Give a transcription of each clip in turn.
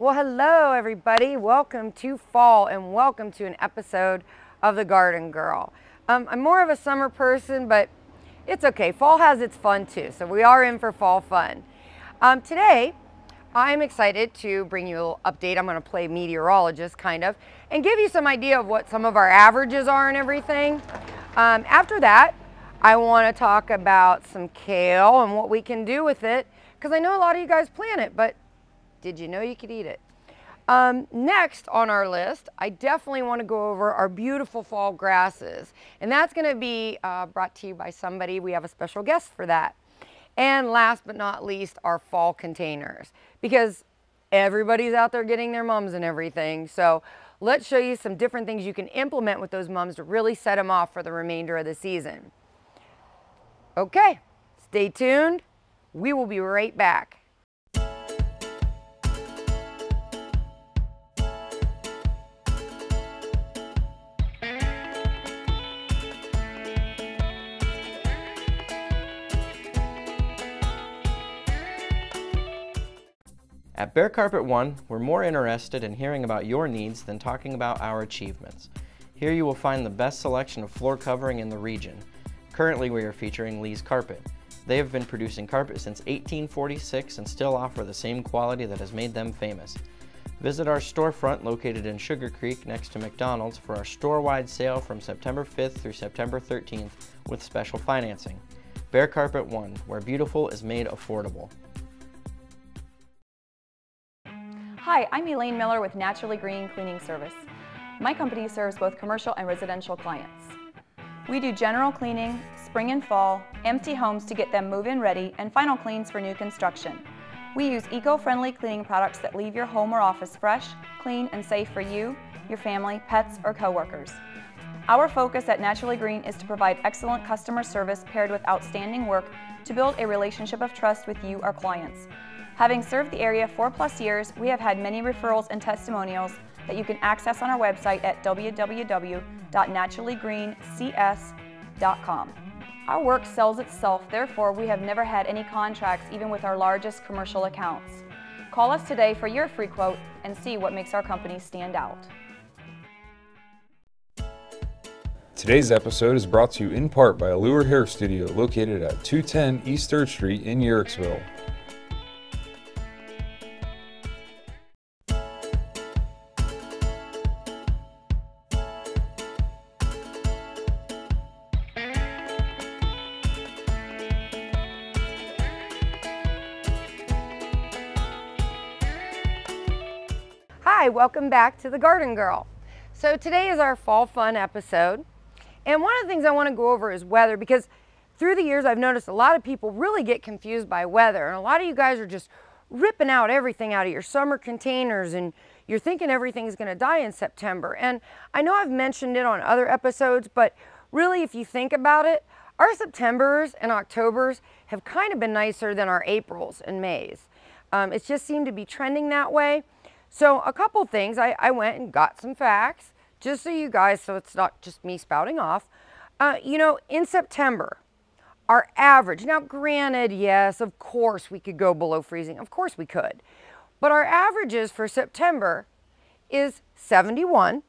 Well, hello everybody. Welcome to fall and welcome to an episode of The Garden Girl. I'm more of a summer person, but it's okay. Fall has its fun too, so we are in for fall fun. Today, I'm excited to bring you a little update. I'm going to play meteorologist kind of and give you some idea of what some of our averages are and everything. After that, I want to talk about some kale and what we can do with it, because I know a lot of you guys plant it, but did you know you could eat it? Next on our list, I definitely want to go over our beautiful fall grasses, and that's going to be brought to you by somebody. We have a special guest for that. And last but not least, our fall containers, because everybody's out there getting their mums and everything. So let's show you some different things you can implement with those mums to really set them off for the remainder of the season. Okay, stay tuned. We will be right back. At Bare Carpet One, we're more interested in hearing about your needs than talking about our achievements. Here you will find the best selection of floor covering in the region. Currently we are featuring Lee's Carpet. They have been producing carpet since 1846 and still offer the same quality that has made them famous. Visit our storefront located in Sugar Creek next to McDonald's for our store-wide sale from September 5th through September 13th with special financing. Bare Carpet One, where beautiful is made affordable. Hi, I'm Elaine Miller with Naturally Green Cleaning Service. My company serves both commercial and residential clients. We do general cleaning, spring and fall, empty homes to get them move-in ready, and final cleans for new construction. We use eco-friendly cleaning products that leave your home or office fresh, clean, and safe for you, your family, pets, or coworkers. Our focus at Naturally Green is to provide excellent customer service paired with outstanding work to build a relationship of trust with you, our clients. Having served the area 4+ years, we have had many referrals and testimonials that you can access on our website at www.naturallygreencs.com. Our work sells itself, therefore we have never had any contracts even with our largest commercial accounts. Call us today for your free quote and see what makes our company stand out. Today's episode is brought to you in part by Allure Hair Studio located at 210 East 3rd Street in Yerricksville. Hi, welcome back to The Garden Girl. So today is our fall fun episode, and one of the things I want to go over is weather, because through the years I've noticed a lot of people really get confused by weather, and a lot of you guys are just ripping out everything out of your summer containers and you're thinking everything's going to die in September. And I know I've mentioned it on other episodes, but really if you think about it, our Septembers and Octobers have kind of been nicer than our Aprils and Mays. It's just seemed to be trending that way. So a couple things, I went and got some facts, just so you guys, so it's not just me spouting off. You know, in September, our average, now granted, yes, of course we could go below freezing, of course we could. But our averages for September is 71,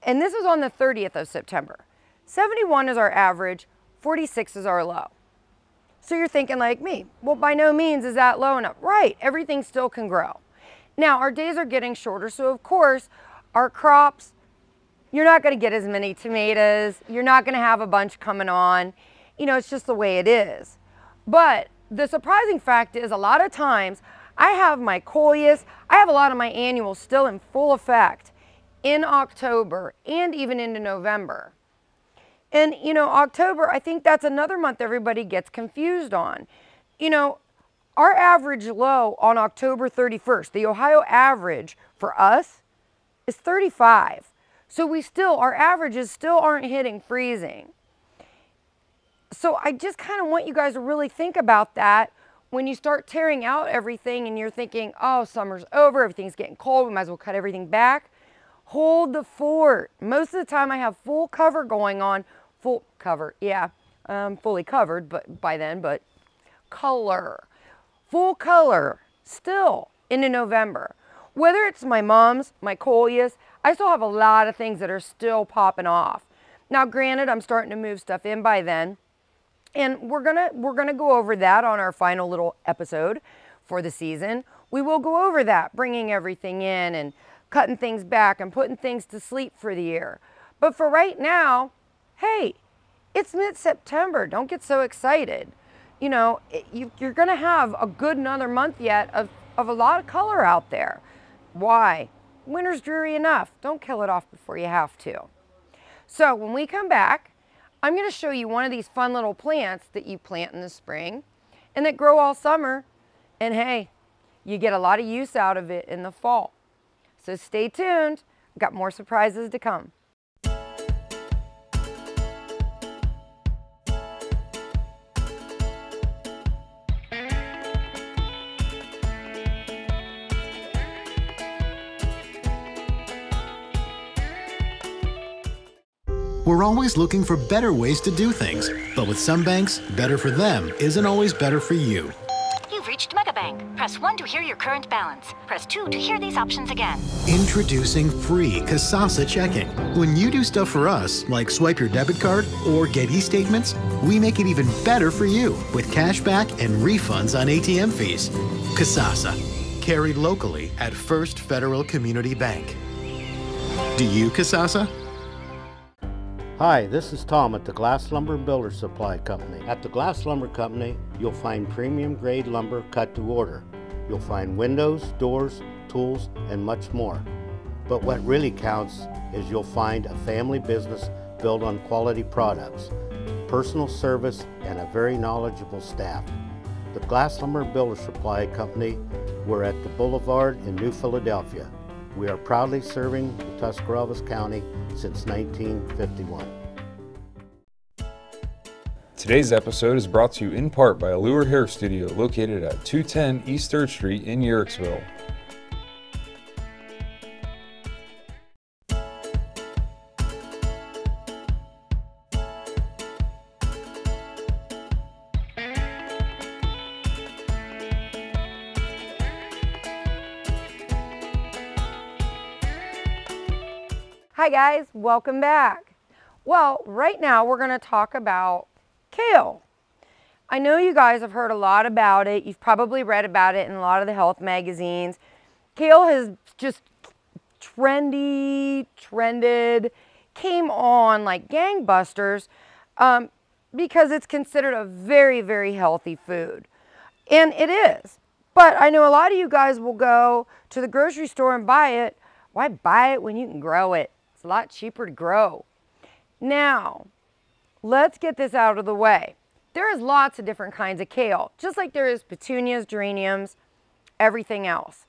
and this is on the 30th of September. 71 is our average, 46 is our low. So you're thinking like me, well, by no means is that low enough. Right, everything still can grow. Now, our days are getting shorter, so of course, our crops, you're not going to get as many tomatoes. You're not going to have a bunch coming on. You know, it's just the way it is. But the surprising fact is a lot of times, I have my coleus, I have a lot of my annuals still in full effect in October and even into November. And, you know, October, I think that's another month everybody gets confused on. You know, our average low on October 31st, the Ohio average for us is 35. So we still, our averages still aren't hitting freezing. So I just kind of want you guys to really think about that when you start tearing out everything and you're thinking, oh, summer's over, everything's getting cold, we might as well cut everything back. Hold the fort. Most of the time I have full cover going on, full cover, yeah, fully covered but by then, but color. Full color still into November. Whether it's my mums, my coleus, I still have a lot of things that are still popping off. Now, granted, I'm starting to move stuff in by then, and we're gonna go over that on our final little episode for the season. We will go over that, bringing everything in and cutting things back and putting things to sleep for the year. But for right now, hey, it's mid-September. Don't get so excited. You know, you're gonna have a good another month yet of a lot of color out there. Why? Winter's dreary enough. Don't kill it off before you have to. So when we come back, I'm going to show you one of these fun little plants that you plant in the spring and that grow all summer. And hey, you get a lot of use out of it in the fall. So stay tuned. I've got more surprises to come. We're always looking for better ways to do things, but with some banks, better for them isn't always better for you. You've reached Megabank. Press 1 to hear your current balance. Press 2 to hear these options again. Introducing free Kasasa checking. When you do stuff for us, like swipe your debit card or get e-statements, we make it even better for you with cash back and refunds on ATM fees. Kasasa, carried locally at First Federal Community Bank. Do you, Kasasa? Hi, this is Tom at the Glass Lumber Builder Supply Company. At the Glass Lumber Company, you'll find premium grade lumber cut to order. You'll find windows, doors, tools, and much more. But what really counts is you'll find a family business built on quality products, personal service, and a very knowledgeable staff. The Glass Lumber Builder Supply Company, we're at the Boulevard in New Philadelphia. We are proudly serving the Tuscarawas County since 1951. Today's episode is brought to you in part by Allure Hair Studio, located at 210 East 3rd Street in Uhrichsville. Hi guys, welcome back. Well, right now we're going to talk about kale. I know you guys have heard a lot about it. You've probably read about it in a lot of the health magazines. Kale has just trended, came on like gangbusters because it's considered a very, very healthy food. And it is. But I know a lot of you guys will go to the grocery store and buy it. Why buy it when you can grow it? It's a lot cheaper to grow. Now, let's get this out of the way. There is lots of different kinds of kale, just like there is petunias, geraniums, everything else.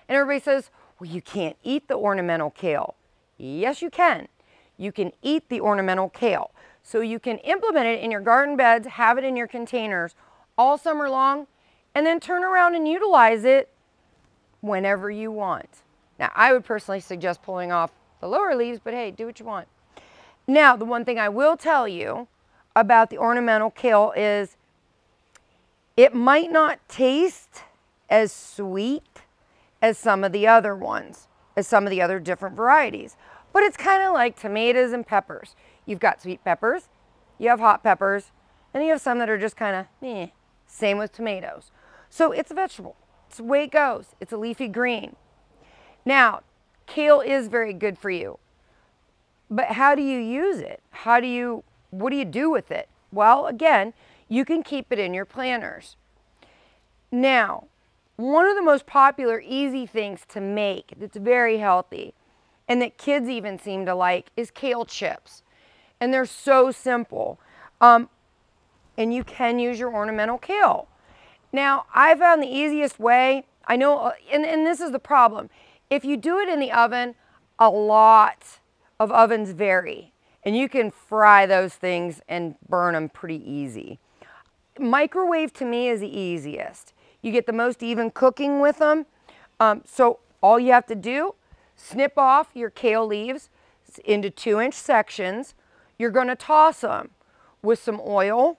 And everybody says, well, you can't eat the ornamental kale. Yes, you can. You can eat the ornamental kale. So you can implement it in your garden beds, have it in your containers all summer long, and then turn around and utilize it whenever you want. Now, I would personally suggest pulling off the lower leaves, but hey, do what you want. Now, the one thing I will tell you about the ornamental kale is it might not taste as sweet as some of the other ones, as some of the other different varieties. But it's kind of like tomatoes and peppers. You've got sweet peppers, you have hot peppers, and you have some that are just kind of meh. Same with tomatoes. So it's a vegetable. It's the way it goes. It's a leafy green. Now, kale is very good for you. But how do you use it? What do you do with it? Well, again, you can keep it in your planters. Now, one of the most popular easy things to make that's very healthy and that kids even seem to like is kale chips. And they're so simple. And you can use your ornamental kale. Now, I found the easiest way, I know, and this is the problem. If you do it in the oven, a lot of ovens vary. And you can fry those things and burn them pretty easy. Microwave to me is the easiest. You get the most even cooking with them. So all you have to do, snip off your kale leaves into 2-inch sections. You're going to toss them with some oil.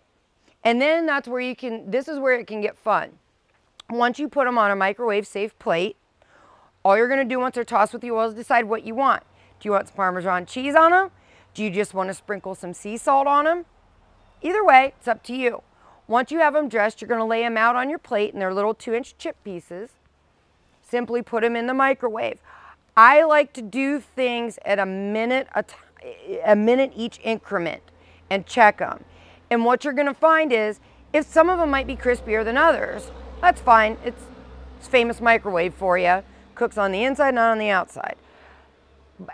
And then that's where you can, this is where it can get fun. Once you put them on a microwave safe plate, all you're going to do once they're tossed with the oil is decide what you want. Do you want some Parmesan cheese on them? Do you just want to sprinkle some sea salt on them? Either way, it's up to you. Once you have them dressed, you're going to lay them out on your plate in their little 2-inch chip pieces. Simply put them in the microwave. I like to do things at a minute each increment and check them. And what you're going to find is, if some of them might be crispier than others, that's fine. It's famous microwave for you. Cooks on the inside, not on the outside.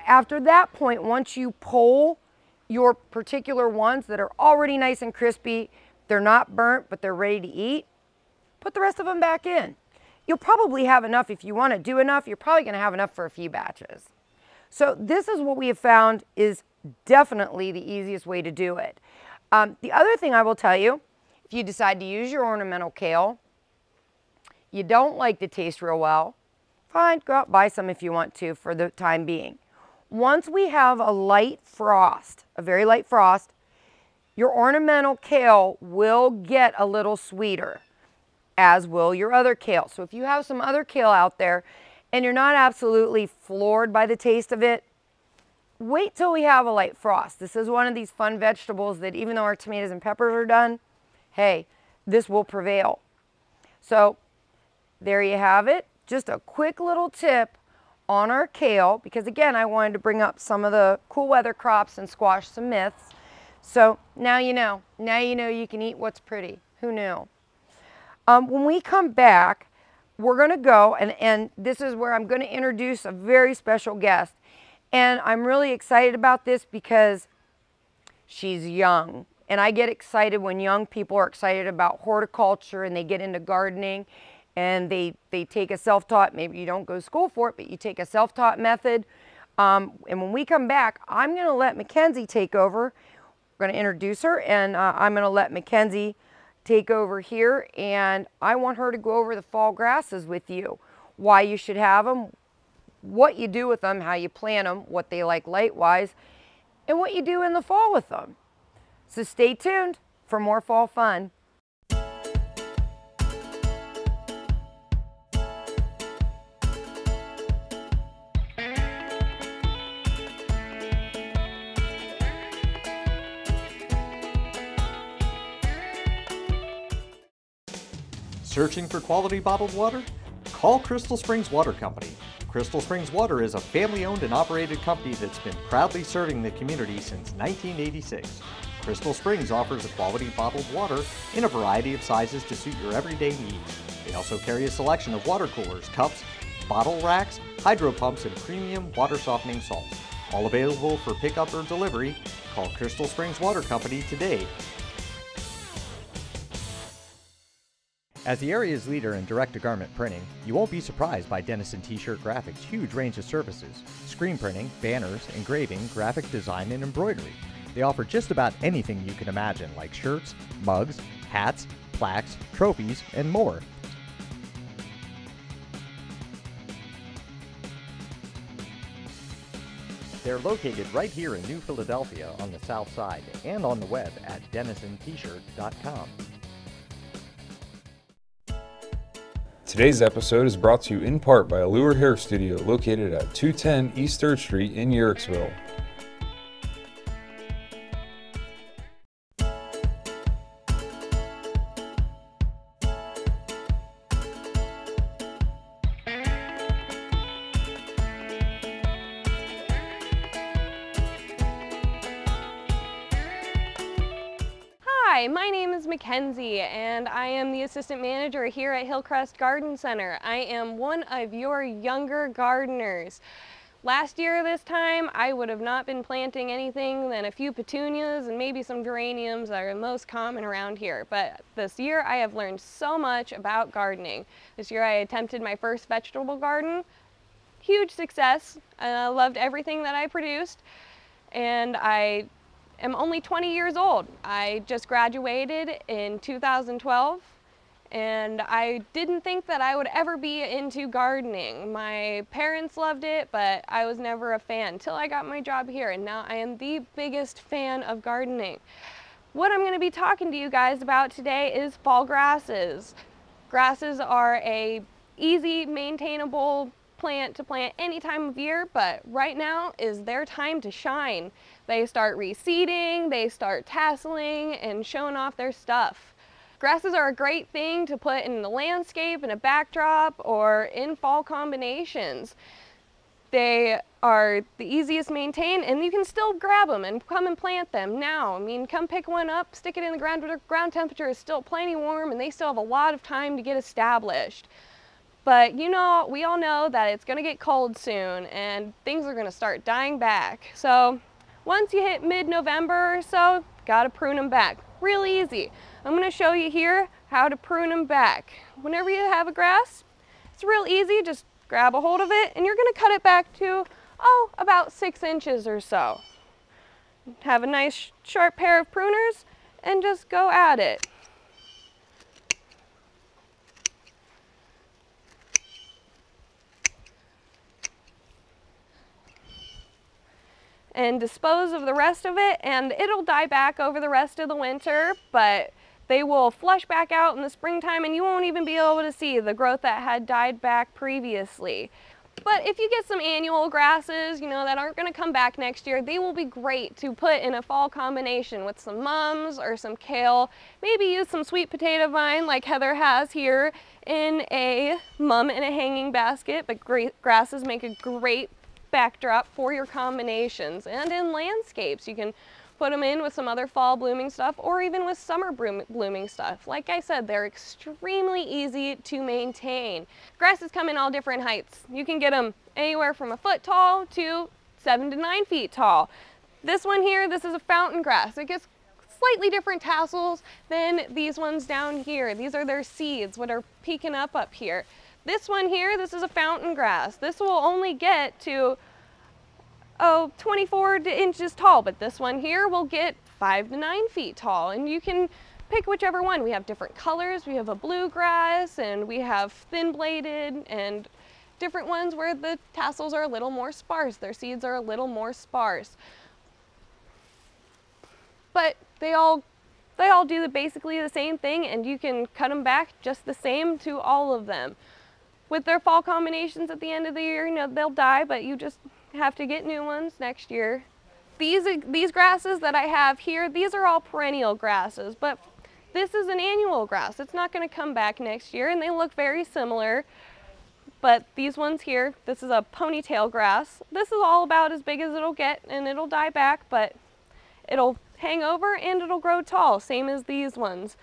After that point, once you pull your particular ones that are already nice and crispy, they're not burnt, but they're ready to eat, put the rest of them back in. You'll probably have enough. If you want to do enough, you're probably going to have enough for a few batches. So this is what we have found is definitely the easiest way to do it. The other thing I will tell you, if you decide to use your ornamental kale, you don't like the taste real well, fine, go out buy some if you want to for the time being. Once we have a light frost, a very light frost, your ornamental kale will get a little sweeter, as will your other kale. So if you have some other kale out there and you're not absolutely floored by the taste of it, wait till we have a light frost. This is one of these fun vegetables that even though our tomatoes and peppers are done, hey, this will prevail. So there you have it. Just a quick little tip on our kale, because again, I wanted to bring up some of the cool weather crops and squash some myths. So now you know. Now you know you can eat what's pretty. Who knew? When we come back, we're going to go, and this is where I'm going to introduce a very special guest. And I'm really excited about this because she's young. And I get excited when young people are excited about horticulture and they get into gardening and they take a self-taught, maybe you don't go to school for it, but you take a self-taught method. And when we come back, I'm going to let Mackenzie take over. We're going to introduce her, and I'm going to let Mackenzie take over here, and I want her to go over the fall grasses with you, why you should have them, what you do with them, how you plant them, what they like light-wise, and what you do in the fall with them. So stay tuned for more fall fun. Searching for quality bottled water? Call Crystal Springs Water Company. Crystal Springs Water is a family-owned and operated company that's been proudly serving the community since 1986. Crystal Springs offers a quality bottled water in a variety of sizes to suit your everyday needs. They also carry a selection of water coolers, cups, bottle racks, hydro pumps, and premium water softening salts. All available for pickup or delivery. Call Crystal Springs Water Company today. As the area's leader in direct-to-garment printing, you won't be surprised by Dennison T-Shirt Graphics' huge range of services: screen printing, banners, engraving, graphic design, and embroidery. They offer just about anything you can imagine, like shirts, mugs, hats, plaques, trophies, and more. They're located right here in New Philadelphia on the south side and on the web at DennisonT-shirt.com. Today's episode is brought to you in part by Allure Hair Studio, located at 210 East 3rd Street in Uhrichsville. Hi, my name is Mackenzie, and I am the assistant manager here at Hillcrest Garden Center. I am one of your younger gardeners. Last year this time, I would have not been planting anything than a few petunias and maybe some geraniums that are most common around here. But this year, I have learned so much about gardening. This year, I attempted my first vegetable garden. Huge success. I loved everything that I produced, and I am only 20 years old. I just graduated in 2012, and I didn't think that I would ever be into gardening. My parents loved it, but I was never a fan until I got my job here, and now I am the biggest fan of gardening. What I'm going to be talking to you guys about today is fall grasses. Grasses are a easy, maintainable plant to plant any time of year, but right now is their time to shine. They start reseeding, they start tasseling and showing off their stuff. Grasses are a great thing to put in the landscape, in a backdrop, or in fall combinations. They are the easiest to maintain, and you can still grab them and come and plant them now. I mean, come pick one up, stick it in the ground. Ground temperature is still plenty warm, and they still have a lot of time to get established. But you know, we all know that it's going to get cold soon, and things are going to start dying back. So once you hit mid-November or so, got to prune them back. Real easy. I'm going to show you here how to prune them back. Whenever you have a grass, it's real easy. Just grab a hold of it, and you're going to cut it back to, about 6 inches or so. Have a nice sharp pair of pruners and just go at it. And dispose of the rest of it, and it'll die back over the rest of the winter, but they will flush back out in the springtime, and you won't even be able to see the growth that had died back previously. But if you get some annual grasses, you know, that aren't going to come back next year, they will be great to put in a fall combination with some mums or some kale. Maybe use some sweet potato vine like Heather has here in a mum in a hanging basket, but grasses make a great backdrop for your combinations. And in landscapes, you can put them in with some other fall blooming stuff, or even with summer blooming stuff. Like I said, they're extremely easy to maintain. Grasses come in all different heights. You can get them anywhere from a foot tall to 7 to 9 feet tall. This one here, this is a fountain grass. It gets slightly different tassels than these ones down here. These are their seeds, what are peeking up here. This one here, this is a fountain grass. This will only get to 24 inches tall, but this one here will get 5 to 9 feet tall, and you can pick whichever one. We have different colors. We have a bluegrass, and we have thin bladed, and different ones where the tassels are a little more sparse. Their seeds are a little more sparse. But they all do basically the same thing, and you can cut them back just the same to all of them. With their fall combinations at the end of the year, you know, they'll die, but you just have to get new ones next year. These grasses that I have here, these are all perennial grasses, but this is an annual grass. It's not going to come back next year, and they look very similar. But these ones here, this is a ponytail grass. This is all about as big as it'll get, and it'll die back, but it'll hang over and it'll grow tall, same as these ones.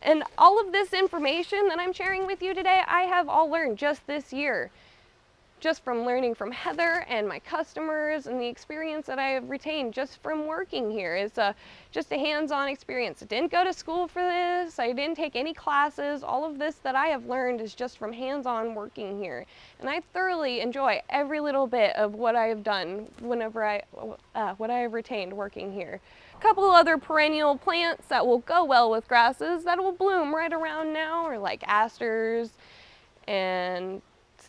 And all of this information that I'm sharing with you today, I have all learned just this year. Just from learning from Heather and my customers, and the experience that I have retained just from working here. It's just a hands-on experience. I didn't go to school for this. I didn't take any classes. All of this that I have learned is just from hands-on working here. And I thoroughly enjoy every little bit of what I have done whenever what I have retained working here. A couple of other perennial plants that will go well with grasses that will bloom right around now are like asters, and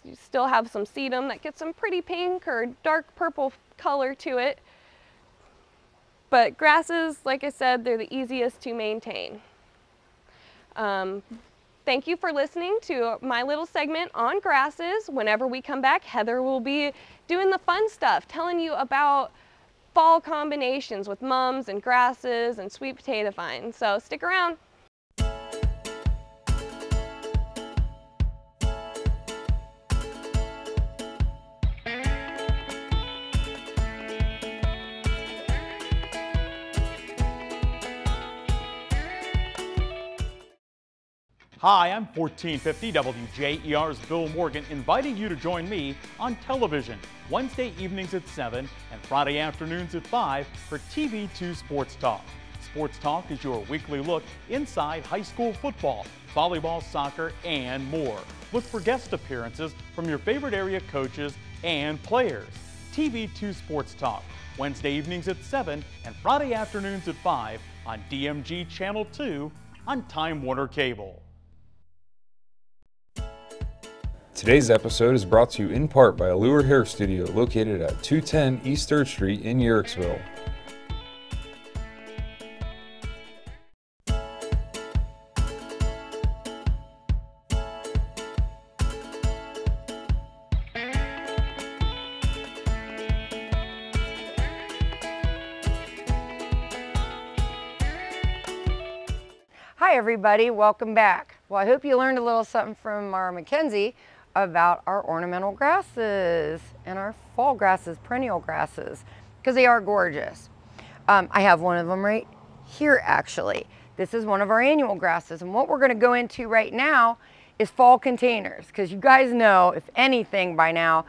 you still have some sedum that gets some pretty pink or dark purple color to it. But grasses, like I said, they're the easiest to maintain. Thank you for listening to my little segment on grasses. Whenever we come back, Heather will be doing the fun stuff, telling you about fall combinations with mums and grasses and sweet potato vines. So stick around. Hi, I'm 1450 WJER's Bill Morgan, inviting you to join me on television Wednesday evenings at 7 and Friday afternoons at 5 for TV2 Sports Talk. Sports Talk is your weekly look inside high school football, volleyball, soccer, and more. Look for guest appearances from your favorite area coaches and players. TV2 Sports Talk, Wednesday evenings at 7 and Friday afternoons at 5 on DMG Channel 2 on Time Warner Cable. Today's episode is brought to you in part by Allure Hair Studio, located at 210 East 3rd Street in Yerixville. Hi everybody, welcome back. Well, I hope you learned a little something from our Mackenzie about our ornamental grasses and our fall grasses, perennial grasses, because they are gorgeous. I have one of them right here actually. This is one of our annual grasses, and what we're going to go into right now is fall containers, because you guys know, if anything by now,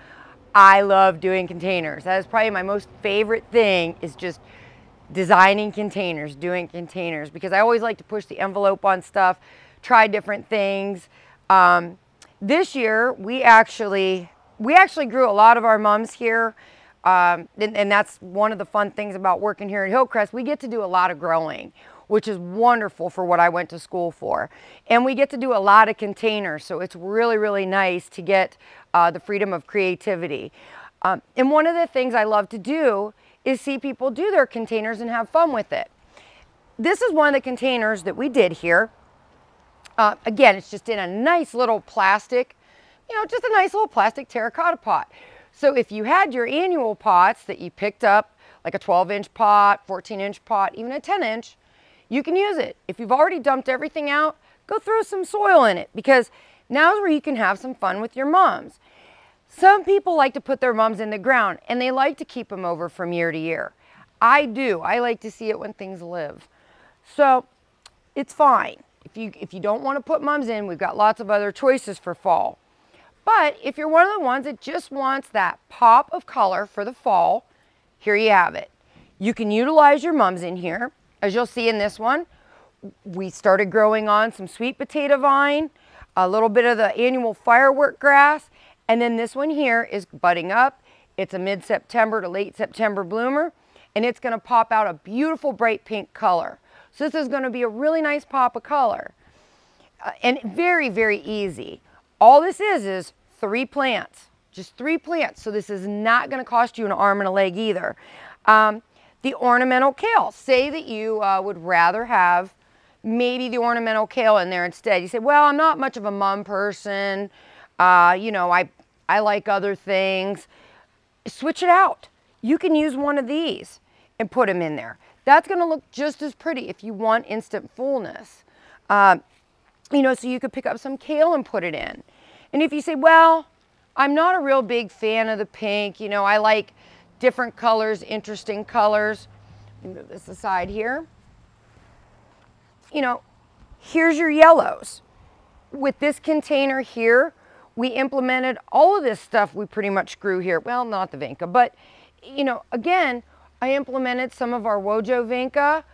I love doing containers. That is probably my most favorite thing, is just designing containers, doing containers, because I always like to push the envelope on stuff, try different things. This year we actually grew a lot of our mums here, and that's one of the fun things about working here at Hillcrest. We get to do a lot of growing, which is wonderful for what I went to school for, and we get to do a lot of containers, so it's really, really nice to get the freedom of creativity. And one of the things I love to do is see people do their containers and have fun with it. This is one of the containers that we did here. Again, it's just in a nice little plastic, just a nice little plastic terracotta pot. So if you had your annual pots that you picked up, like a 12-inch pot, 14-inch pot, even a 10-inch, you can use it. If you've already dumped everything out, go throw some soil in it, because now's where you can have some fun with your mums. Some people like to put their mums in the ground, and they like to keep them over from year to year. I do. I like to see it when things live. So it's fine. If you don't want to put mums in, we've got lots of other choices for fall. But if you're one of the ones that just wants that pop of color for the fall, here you have it. You can utilize your mums in here. As you'll see in this one, we started growing on some sweet potato vine, a little bit of the annual firework grass, and then this one here is budding up. It's a mid-September to late September bloomer, and it's going to pop out a beautiful bright pink color. So this is going to be a really nice pop of color, and very, very easy. All this is 3 plants, just 3 plants. So this is not going to cost you an arm and a leg either. The ornamental kale. Say that you would rather have maybe the ornamental kale in there instead. You say, well, I'm not much of a mum person. I like other things. Switch it out. You can use one of these and put them in there. That's going to look just as pretty if you want instant fullness. So you could pick up some kale and put it in. And if you say, well, I'm not a real big fan of the pink, I like different colors, interesting colors. Let me move this aside here. Here's your yellows. With this container here, we implemented all of this stuff we pretty much grew here. Well, not the vinca, but, again, I implemented some of our Wojo vinca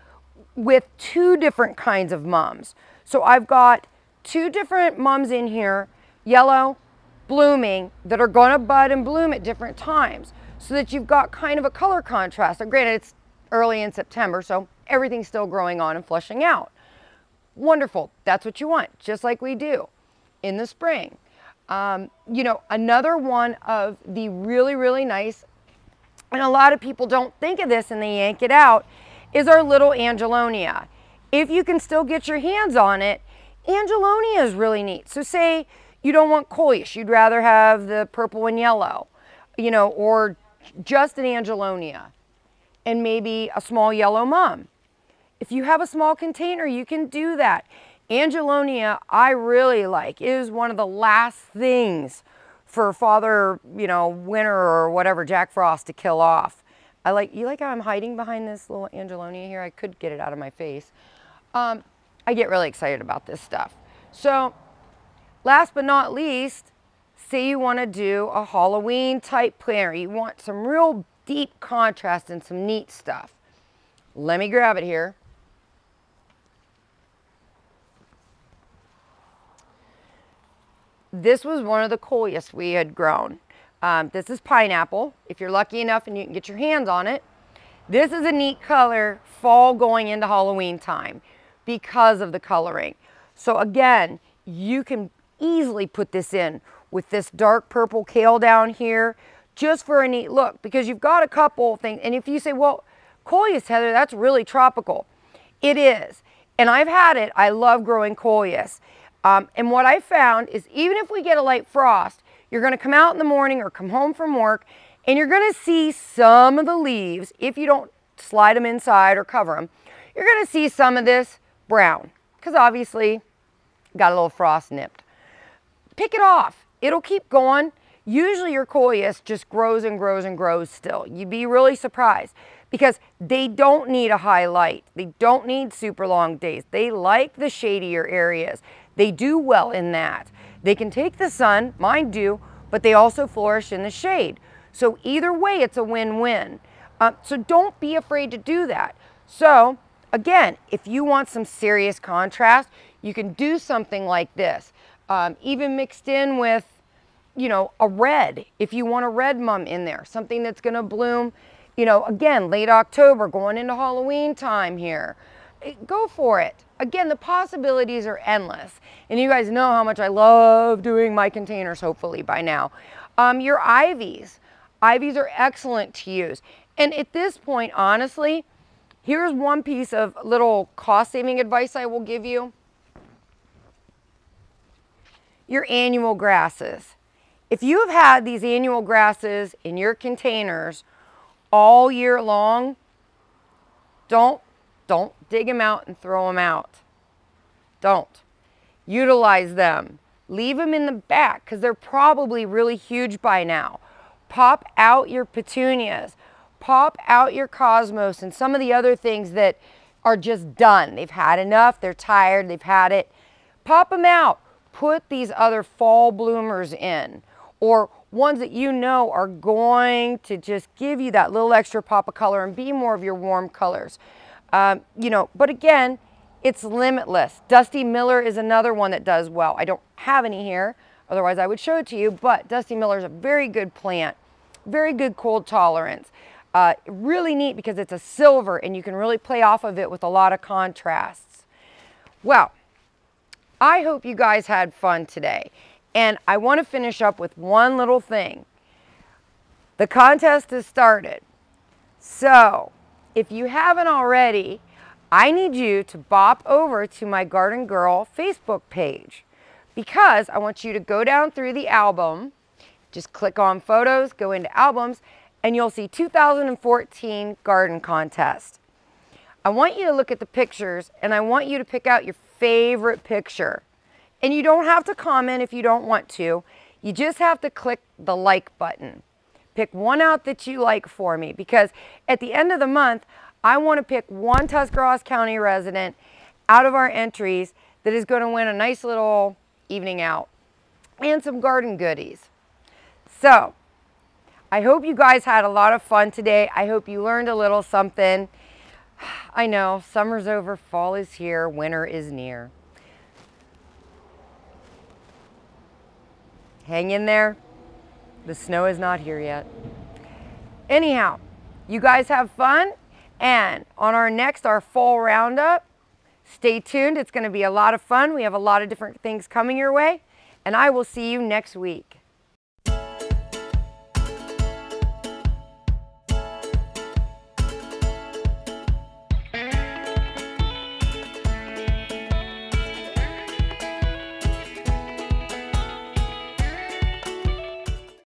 with 2 different kinds of mums. So I've got 2 different mums in here, yellow, blooming, that are going to bud and bloom at different times, so that you've got kind of a color contrast. And granted, it's early in September, so everything's still growing on and flushing out. Wonderful. That's what you want, just like we do in the spring. Another one of the really, really nice, and a lot of people don't think of this and they yank it out, is our little Angelonia. If you can still get your hands on it, Angelonia is really neat. So say you don't want coleus, you'd rather have the purple and yellow, or just an Angelonia and maybe a small yellow mum. If you have a small container, you can do that. Angelonia, I really like. It is one of the last things for Father, Winter or whatever, Jack Frost, to kill off. You like how I'm hiding behind this little Angelonia here? I could get it out of my face. I get really excited about this stuff. So last but not least, say you want to do a Halloween type planner. You want some real deep contrast and some neat stuff. Let me grab it here. This was one of the coleus we had grown. This is pineapple, if you're lucky enough and you can get your hands on it. This is a neat color, fall going into Halloween time, because of the coloring. So again, you can easily put this in with this dark purple kale down here, just for a neat look, because you've got a couple things. And if you say, well, coleus, Heather, that's really tropical. It is. And I've had it. I love growing coleus. And what I found is, even if we get a light frost, you're going to come out in the morning or come home from work, and you're going to see some of the leaves, if you don't slide them inside or cover them, you're going to see some of this brown, because obviously got a little frost nipped. Pick it off. It'll keep going. Usually your coleus just grows and grows and grows still. You'd be really surprised because they don't need a high light. They don't need super long days. They like the shadier areas. They do well in that. They can take the sun, mine do, but they also flourish in the shade. So either way, it's a win-win. So don't be afraid to do that. So again, if you want some serious contrast, you can do something like this. Even mixed in with, you know, a red, if you want a red mum in there, something that's gonna bloom, you know, again, late October, going into Halloween time here. Go for it. Again, the possibilities are endless. And you guys know how much I love doing my containers, hopefully by now. Your ivies. Ivies are excellent to use. And at this point, honestly, here's one piece of little cost-saving advice I will give you. Your annual grasses. If you have had these annual grasses in your containers all year long, don't dig them out and throw them out. Don't. Utilize them. Leave them in the back because they're probably really huge by now. Pop out your petunias. Pop out your cosmos and some of the other things that are just done. They've had enough. They're tired. They've had it. Pop them out. Put these other fall bloomers in, or ones that you know are going to just give you that little extra pop of color and be more of your warm colors. You know, but again, it's limitless. Dusty Miller is another one that does well. I don't have any here, otherwise I would show it to you, but Dusty Miller is a very good plant, very good cold tolerance. Really neat because it's a silver and you can really play off of it with a lot of contrasts. Well, I hope you guys had fun today. And I want to finish up with one little thing. The contest has started. So if you haven't already, I need you to bop over to my Garden Girl Facebook page because I want you to go down through the album, just click on photos, go into albums, and you'll see 2014 Garden Contest. I want you to look at the pictures and I want you to pick out your favorite picture. And you don't have to comment if you don't want to. You just have to click the like button. Pick one out that you like for me because at the end of the month, I want to pick one Tuscarawas County resident out of our entries that is going to win a nice little evening out and some garden goodies. So I hope you guys had a lot of fun today. I hope you learned a little something. I know, summer's over, fall is here, winter is near. Hang in there. The snow is not here yet. Anyhow, you guys have fun. And on our fall roundup, stay tuned. It's going to be a lot of fun. We have a lot of different things coming your way. And I will see you next week.